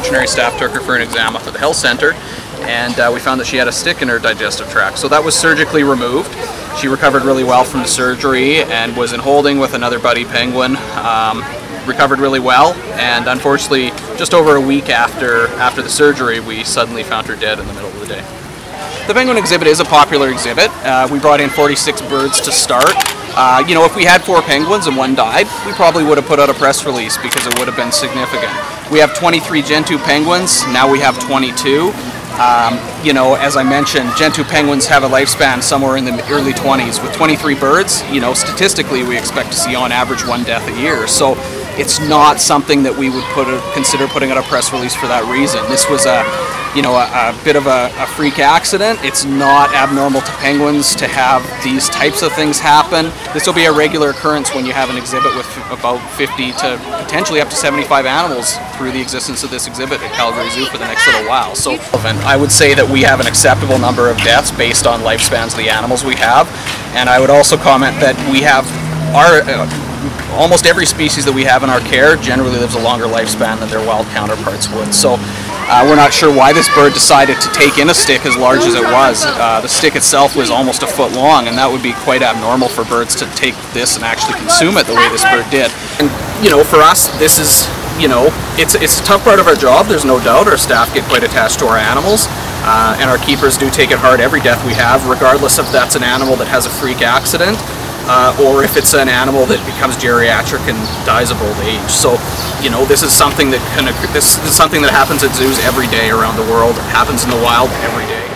veterinary staff took her for an exam up at the health center, and we found that she had a stick in her digestive tract. So that was surgically removed. She recovered really well from the surgery and was in holding with another buddy penguin. Recovered really well, and unfortunately just over a week after the surgery we suddenly found her dead in the middle of the day. The penguin exhibit is a popular exhibit. We brought in 46 birds to start. You know, if we had 4 penguins and one died, we probably would have put out a press release because it would have been significant. We have 23 Gentoo penguins, now we have 22. You know, as I mentioned, Gentoo penguins have a lifespan somewhere in the early 20s. With 23 birds, you know, statistically we expect to see on average 1 death a year. So it's not something that we would consider putting out a press release for that reason. This was a bit of a freak accident. It's not abnormal to penguins to have these types of things happen. This will be a regular occurrence when you have an exhibit with about 50 to potentially up to 75 animals through the existence of this exhibit at Calgary Zoo for the next little while. So I would say that we have an acceptable number of deaths based on lifespans of the animals we have, and I would also comment that we have almost every species that we have in our care generally lives a longer lifespan than their wild counterparts would. So we're not sure why this bird decided to take in a stick as large as it was. The stick itself was almost a foot long, and that would be quite abnormal for birds to take this and actually consume it the way this bird did. And you know, for us, this is, you know, it's a tough part of our job, there's no doubt. Our staff get quite attached to our animals, and our keepers do take it hard every death we have, regardless if that's an animal that has a freak accident or if it's an animal that becomes geriatric and dies of old age. So, you know, this is something that happens at zoos every day around the world. It happens in the wild every day.